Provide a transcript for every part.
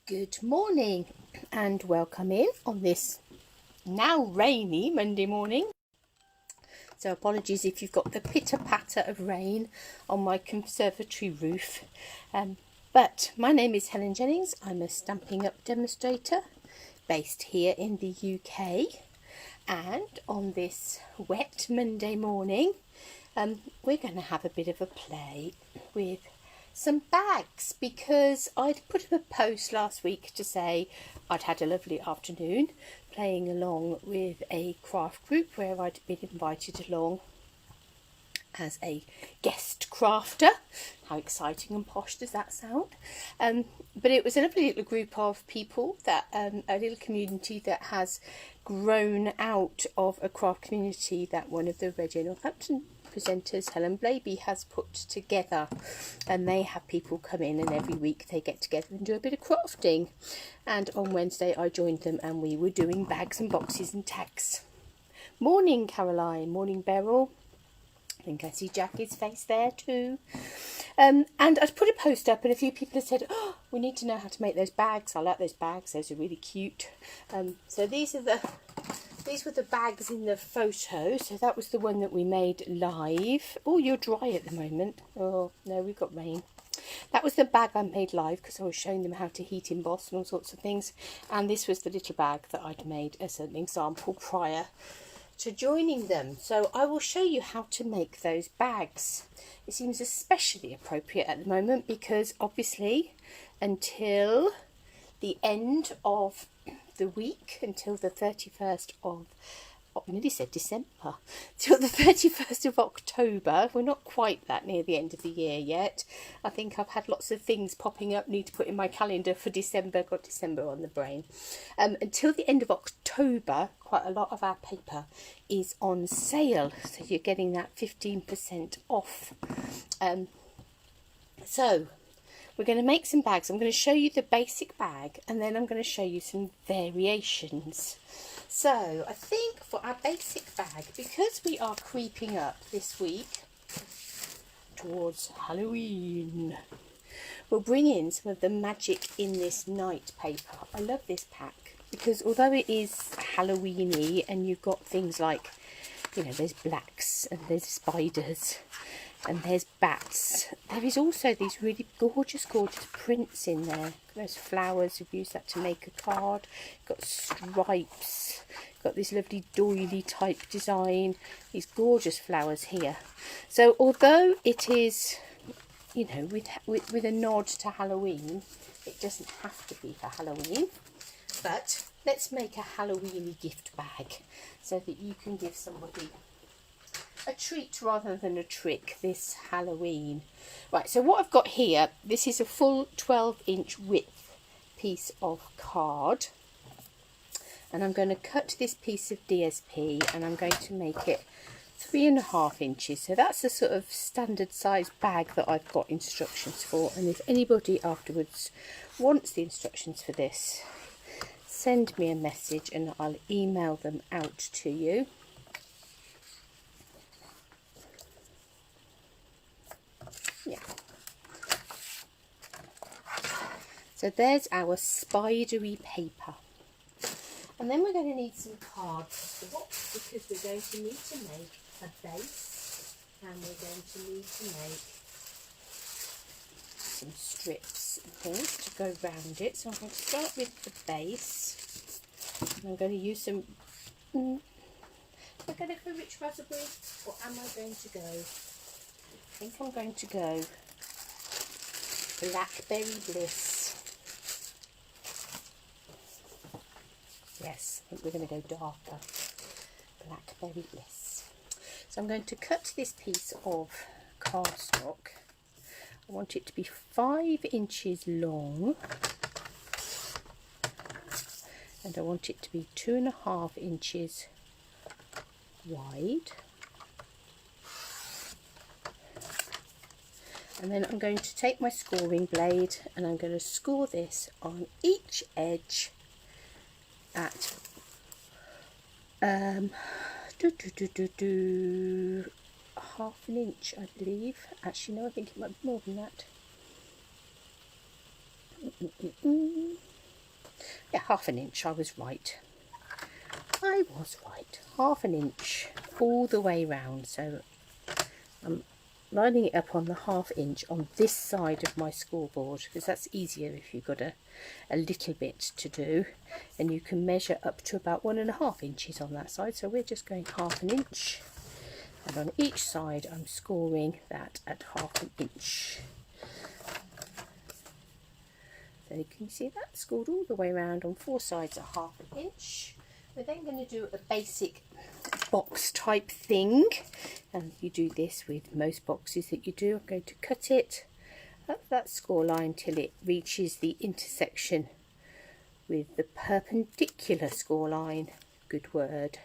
Good morning and welcome in on this now rainy Monday morning. So apologies if you've got the pitter patter of rain on my conservatory roof. But my name is Helen Jennings. I'm a Stampin' Up demonstrator based here in the UK. And on this wet Monday morning, we're going to have a bit of a play with some bags, because I'd put up a post last week to say I'd had a lovely afternoon playing along with a craft group where I'd been invited along as a guest crafter. How exciting and posh does that sound? But it was a lovely little group of people, that a little community that has grown out of a craft community that one of the Radio Northampton presenters, Helen Blaby, has put together, and they have people come in and every week they get together and do a bit of crafting. And on Wednesday I joined them and we were doing bags and boxes and tags. Morning Caroline, morning Beryl. I think I see Jackie's face there too. And I'd put a post up and a few people had said, oh, we need to know how to make those bags. I like those bags, those are really cute. So these were the bags in the photo. So that was the one that we made live. Oh, you're dry at the moment. Oh no, we've got rain. That was the bag I made live because I was showing them how to heat emboss and all sorts of things. And this was the little bag that I'd made as an example prior to joining them. So I will show you how to make those bags. It seems especially appropriate at the moment because obviously until the end of the week, until the 31st of, I nearly said December, till the 31st of October. We're not quite that near the end of the year yet. I think I've had lots of things popping up, need to put in my calendar for December, got December on the brain. Until the end of October, quite a lot of our paper is on sale, so you're getting that 15% off. So we're going to make some bags. I'm going to show you the basic bag and then I'm going to show you some variations. So I think for our basic bag, because we are creeping up this week towards Halloween, we'll bring in some of the magic in this night paper. I love this pack because although it is Halloween-y and you've got things like, you know, there's blacks and there's spiders and there's bats, there is also these really gorgeous prints in there. Those flowers, we've used that to make a card. Got stripes, got this lovely doily type design, these gorgeous flowers here. So although it is, you know, with a nod to Halloween, it doesn't have to be for Halloween. But let's make a Halloween gift bag so that you can give somebody a treat rather than a trick this Halloween. Right, so what I've got here, this is a full 12-inch width piece of card, and I'm going to cut this piece of DSP and I'm going to make it 3.5 inches. So that's the sort of standard size bag that I've got instructions for, and if anybody afterwards wants the instructions for this, send me a message and I'll email them out to you. Yeah. So there's our spidery paper. And then we're going to need some cards because we're going to need to make a base and we're going to need to make some strips and things to go round it. So I'm going to start with the base. And I'm going to use some, am I going to go rich raspberry or am I going to go, I think I'm going to go Blackberry Bliss. Yes, I think we're going to go darker. Blackberry Bliss. So I'm going to cut this piece of cardstock. I want it to be 5 inches long. And I want it to be 2.5 inches wide. And then I'm going to take my scoring blade and I'm going to score this on each edge at half an inch, I believe. Actually, no, I think it might be more than that. Yeah, ½ inch. I was right. ½ inch all the way round. So I'm lining it up on the ½ inch on this side of my scoreboard, because that's easier if you've got a little bit to do, and you can measure up to about 1½ inches on that side. So we're just going ½ inch, and on each side I'm scoring that at ½ inch. So you can see that scored all the way around on 4 sides at ½ inch. We're then going to do a basic box type thing, and you do this with most boxes that you do. I'm going to cut it up that score line till it reaches the intersection with the perpendicular score line. Good word.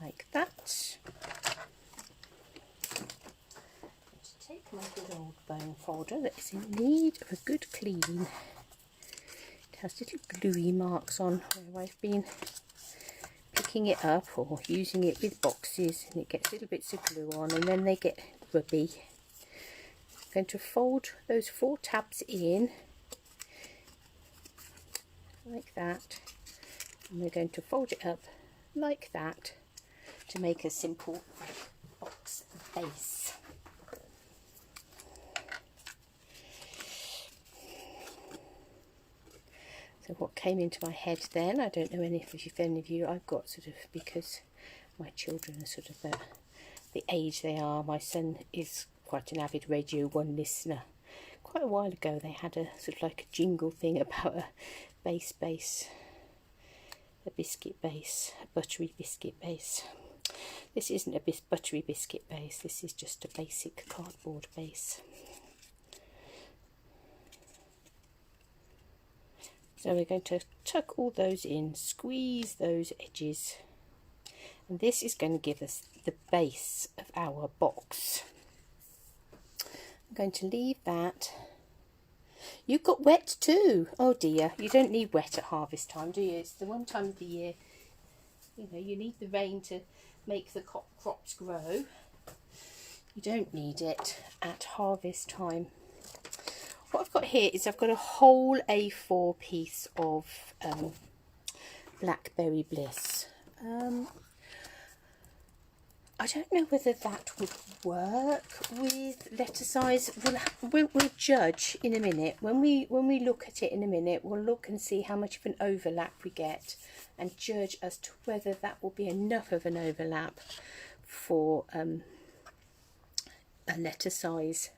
Like that. Just take my good old bone folder that is in need of a good clean. It has little gluey marks on where I've been picking it up or using it with boxes, and it gets little bits of glue on and then they get rubby. I'm going to fold those 4 tabs in like that, and we're going to fold it up like that to make a simple box base. So what came into my head then, I don't know if any of you, I've got sort of, because my children are sort of the age they are, my son is quite an avid Radio 1 listener. Quite a while ago they had a sort of like a jingle thing about a biscuit base, a buttery biscuit base. This isn't a buttery biscuit base, this is just a basic cardboard base. So we're going to tuck all those in, squeeze those edges, and this is going to give us the base of our box. I'm going to leave that. You've got wet too. Oh dear, you don't need wet at harvest time, do you? It's the one time of the year, you know, you need the rain to make the crops grow. You don't need it at harvest time. What I've got here is I've got a whole A4 piece of Blackberry Bliss. I don't know whether that would work with letter size. We'll judge in a minute. When we look at it in a minute, we'll look and see how much of an overlap we get and judge as to whether that will be enough of an overlap for a letter size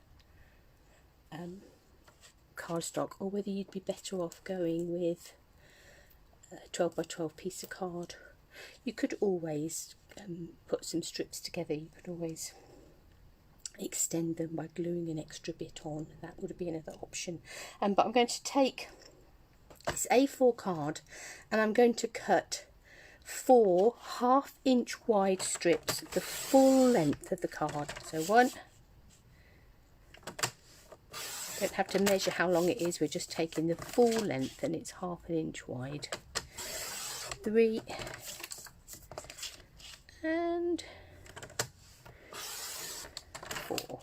cardstock, or whether you'd be better off going with a 12 by 12 piece of card. You could always put some strips together. You could always extend them by gluing an extra bit on. That would be another option. But I'm going to take this A4 card and I'm going to cut 4 ½ inch wide strips, the full length of the card. So 1, don't have to measure how long it is, we're just taking the full length and it's ½ inch wide. 3 and 4.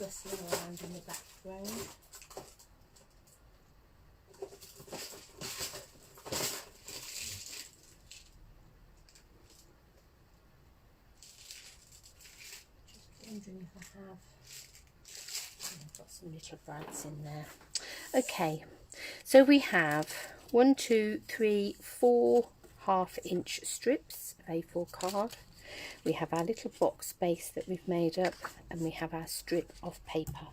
Rustling around in the background. Just wondering if I have. I've got some little brads in there. Okay, so we have 1, 2, 3, 4 ½ inch strips of A4 card. We have our little box base that we've made up, and we have our strip of paper.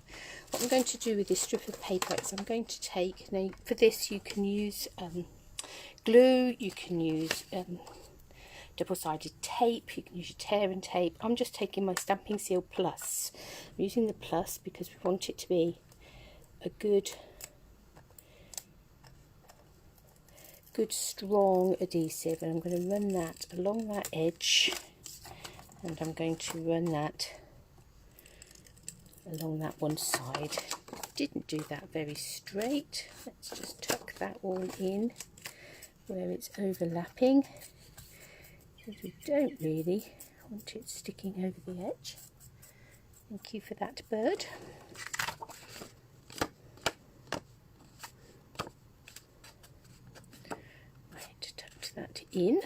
What I'm going to do with this strip of paper is I'm going to take, now for this you can use glue, you can use double-sided tape, you can use your tear and tape. I'm just taking my Stamping Seal Plus. I'm using the Plus because we want it to be a good strong adhesive, and I'm going to run that along that edge. And I'm going to run that along that one side didn't do that very straight. Let's just tuck that all in where it's overlapping, because we don't really want it sticking over the edge. Thank you for that, bird. Right, tucked that in.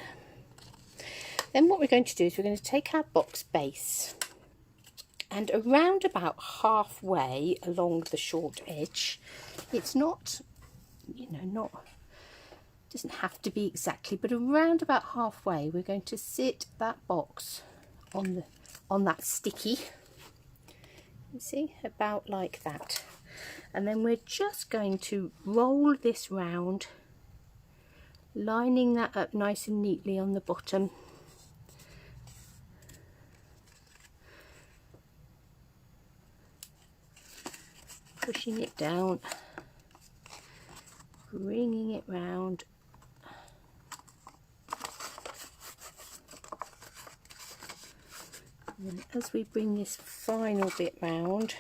Then what we're going to do is we're going to take our box base, and around about halfway along the short edge, it's not, you know, doesn't have to be exactly, but around about halfway we're going to sit that box on that sticky, you see, about like that, and then we're just going to roll this round, lining that up nice and neatly on the bottom. Pushing it down, bringing it round, and as we bring this final bit round,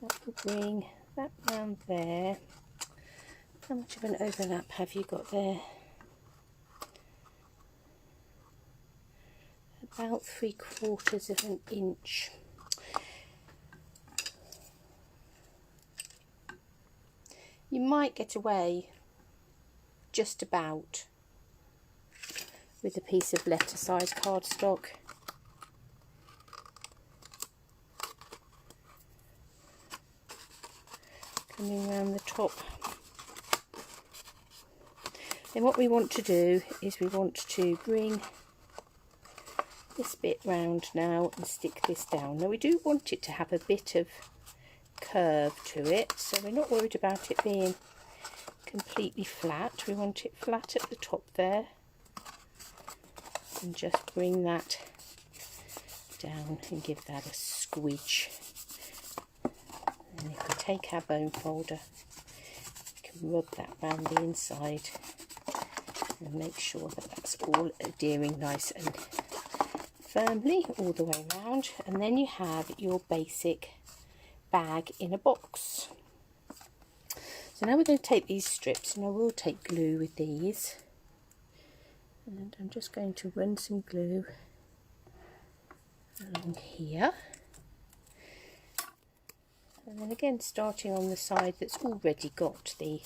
that will bring that round there. How much of an overlap have you got there? About 3/4 of an inch. You might get away just about with a piece of letter size cardstock. Coming around the top. Then what we want to do is we want to bring this bit round now and stick this down. Now we do want it to have a bit of curve to it, so we're not worried about it being completely flat. We want it flat at the top there, and just bring that down and give that a squidge. And if we take our bone folder, we can rub that round the inside and make sure that that's all adhering nice and firmly all the way around. And then you have your basic bag in a box. So now we're going to take these strips, and I will take glue with these, and I'm just going to run some glue along here, and then again starting on the side that's already got the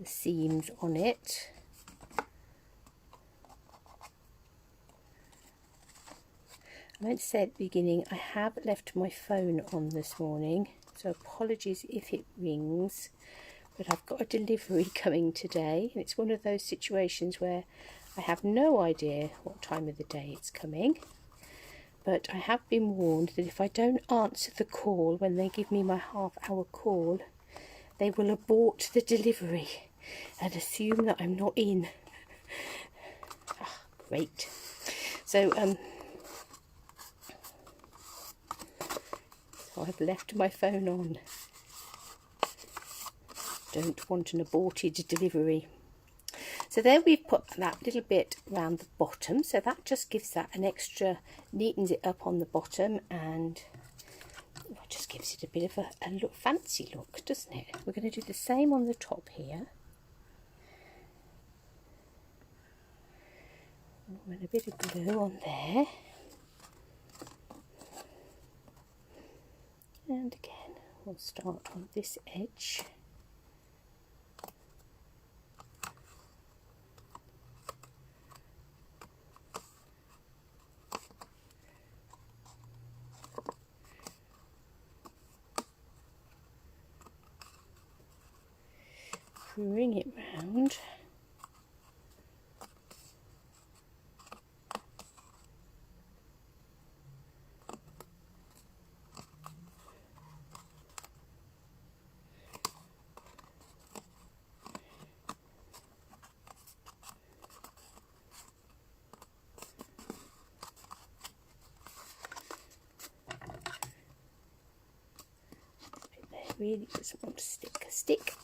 seams on it. I meant to say at the beginning, I have left my phone on this morning, so apologies if it rings, but I've got a delivery coming today, and it's one of those situations where I have no idea what time of the day it's coming, but I have been warned that if I don't answer the call when they give me my half-hour call, they will abort the delivery and assume that I'm not in. Great. So I've left my phone on. Don't want an aborted delivery. So there we've put that little bit around the bottom, so that just gives that an extra, neatens it up on the bottom, and it just gives it a bit of a look, fancy look, doesn't it? We're going to do the same on the top here. With a bit of glue on there. And again, we'll start on this edge. Bring it round. Really doesn't want to stick.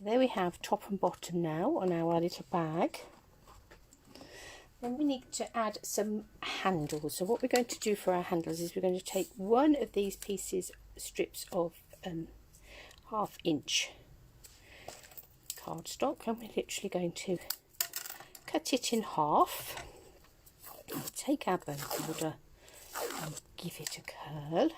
So there we have top and bottom now on our little bag. Then we need to add some handles. So what we're going to do for our handles is we're going to take one of these strips of 1/2 inch cardstock, and we're literally going to cut it in half. We'll take our bow border and give it a curl.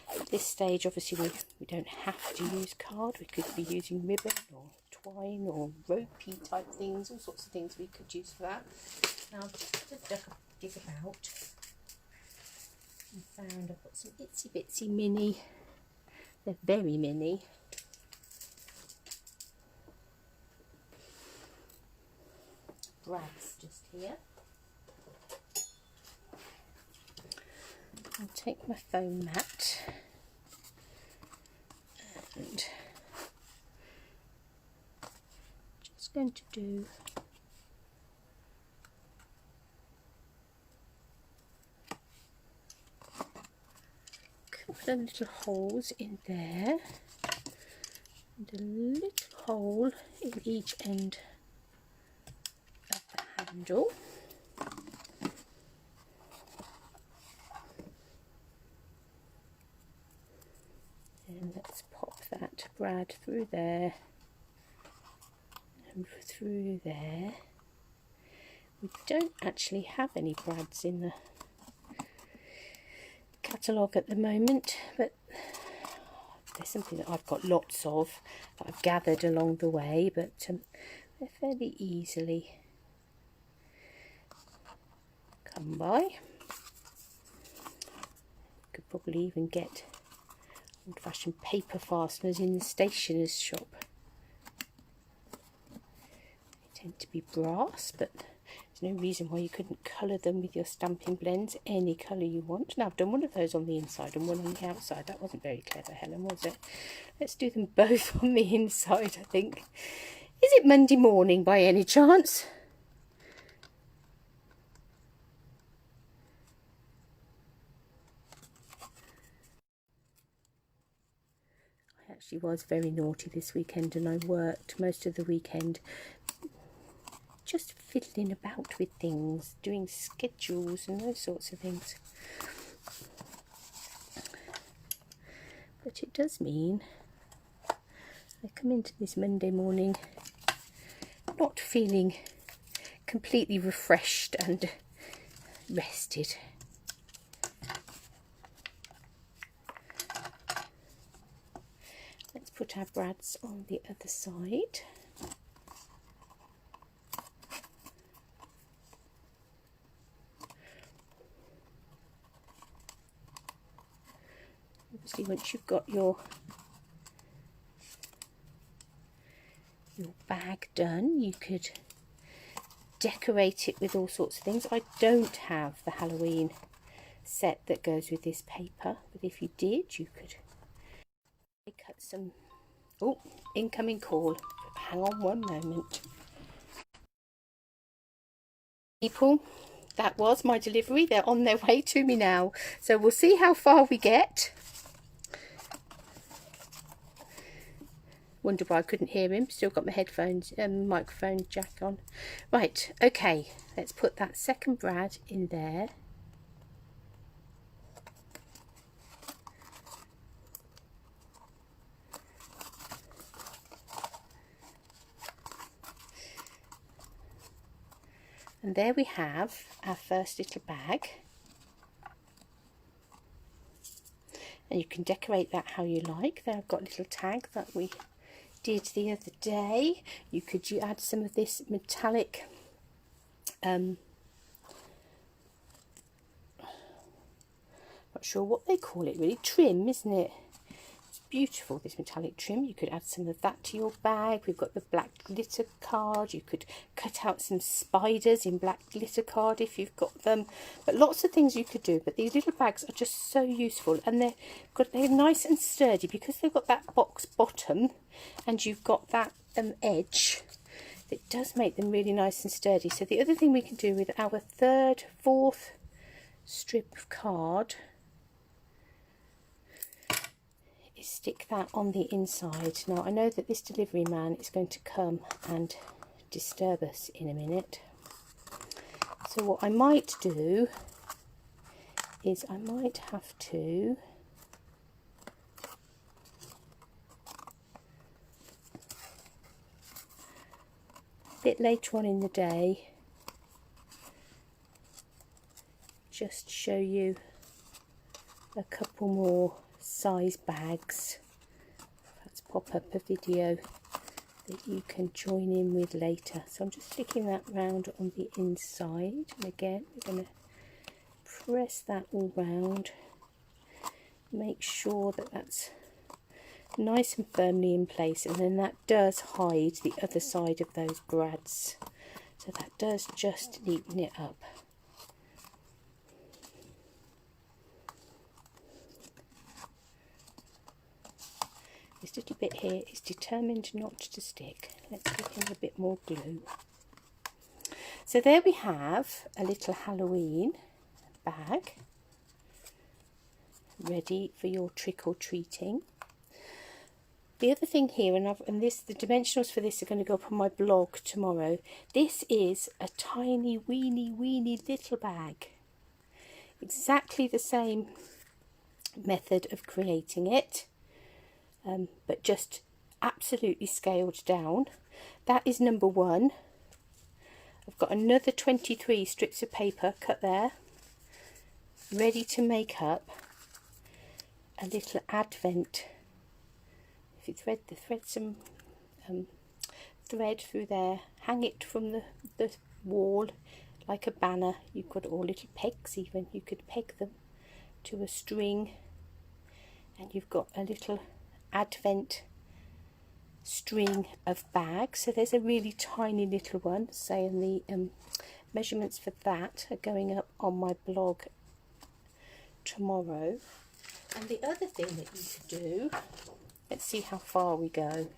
At this stage, obviously, we don't have to use card. We could be using ribbon or twine or ropey type things, all sorts of things we could use for that. Now, just to dig about, I found I've got some itsy bitsy mini, they're very mini, brads just here. I'll take my foam mat and just going to do a couple of little holes in there and a little hole in each end of the handle. And let's pop that brad through there and through there. We don't actually have any brads in the catalogue at the moment, but there's something that I've got lots of that I've gathered along the way, but they're fairly easily come by. Could probably even get old-fashioned paper fasteners in the stationer's shop. They tend to be brass, but there's no reason why you couldn't colour them with your stamping blends any colour you want. Now, I've done one of those on the inside and one on the outside. That wasn't very clever, Helen, was it? Let's do them both on the inside, I think. Is it Monday morning by any chance? I actually was very naughty this weekend, and I worked most of the weekend just fiddling about with things, doing schedules and those sorts of things. But it does mean I come into this Monday morning not feeling completely refreshed and rested. Let's put our brads on the other side. Obviously, once you've got your bag done, you could decorate it with all sorts of things. I don't have the Halloween set that goes with this paper, but if you did, you could cut some. Oh, incoming call. Hang on one moment. People, that was my delivery. They're on their way to me now, so we'll see how far we get. Wonder why I couldn't hear him. Still got my headphones and microphone jack on. Right, okay, let's put that second brad in there. And there we have our first little bag. And you can decorate that how you like. There I've got a little tag that we did the other day. You could add some of this metallic not sure what they call it really, trim, isn't it? It's beautiful, this metallic trim. You could add some of that to your bag. We've got the black glitter card. You could cut out some spiders in black glitter card if you've got them, but lots of things you could do. But these little bags are just so useful, and they're nice and sturdy because they've got that box bottom and you've got that edge. It does make them really nice and sturdy. So the other thing we can do with our fourth strip of card is stick that on the inside. Now I know that this delivery man is going to come and disturb us in a minute, so what I might do is I might have to a bit later on in the day just show you a couple more size bags. Let's pop up a video that you can join in with later. So I'm just sticking that round on the inside, and again we're going to press that all round, make sure that that's nice and firmly in place, and then that does hide the other side of those brads, so that does just neaten it up. This little bit here is determined not to stick. Let's stick in a bit more glue. So there we have a little Halloween bag ready for your trick-or-treating. The other thing here, and this, the dimensionals for this are going to go up on my blog tomorrow. This is a tiny weeny little bag. Exactly the same method of creating it. But just absolutely scaled down. That is number 1. I've got another 23 strips of paper cut there, ready to make up a little advent. If you thread some thread through there, hang it from the wall like a banner. You've got all little pegs, even you could peg them to a string, and you've got a little advent string of bags. So there's a really tiny little one, say, and the measurements for that are going up on my blog tomorrow. And the other thing that you could do, let's see how far we go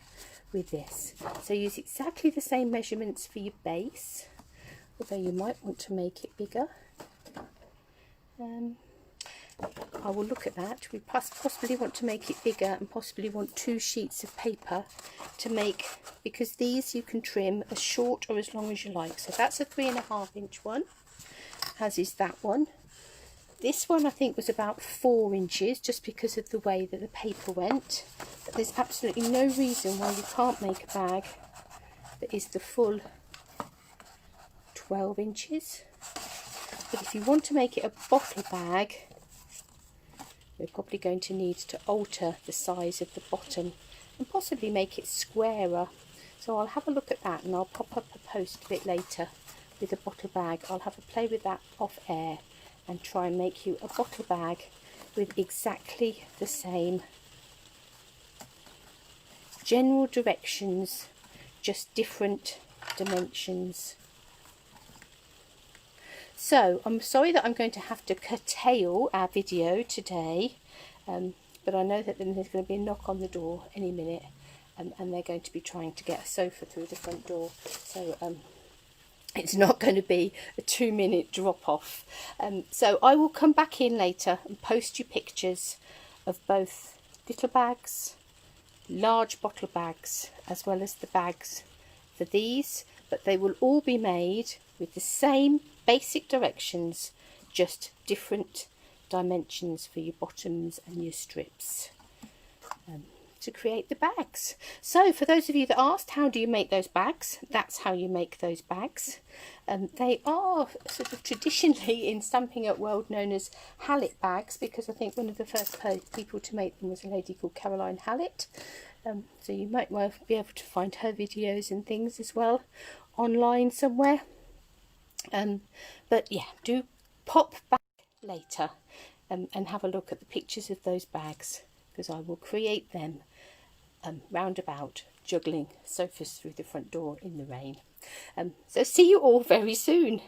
with this. So use exactly the same measurements for your base, although you might want to make it bigger. I will look at that. We possibly want to make it bigger, and possibly want 2 sheets of paper to make, because these you can trim as short or as long as you like. So that's a 3.5 inch one, as is that one. This one I think was about 4 inches, just because of the way that the paper went. But there's absolutely no reason why you can't make a bag that is the full 12 inches. But if you want to make it a bottle bag, we're probably going to need to alter the size of the bottom and possibly make it squarer. So I'll have a look at that, and I'll pop up a post a bit later with a bottle bag. I'll have a play with that off air and try and make you a bottle bag with exactly the same general directions, just different dimensions. So I'm sorry that I'm going to have to curtail our video today, but I know that then there's going to be a knock on the door any minute, and they're going to be trying to get a sofa through the front door. So it's not going to be a 2-minute drop off. So I will come back in later and post you pictures of both little bags, large bottle bags, as well as the bags for these, but they will all be made with the same basic directions, just different dimensions for your bottoms and your strips to create the bags. So for those of you that asked, how do you make those bags? That's how you make those bags. They are sort of traditionally in Stamping Up World known as Hallett bags, because I think one of the first people to make them was a lady called Caroline Hallett. So you might well be able to find her videos and things as well online somewhere. But yeah, do pop back later and have a look at the pictures of those bags, because I will create them roundabout, juggling sofas through the front door in the rain. So see you all very soon.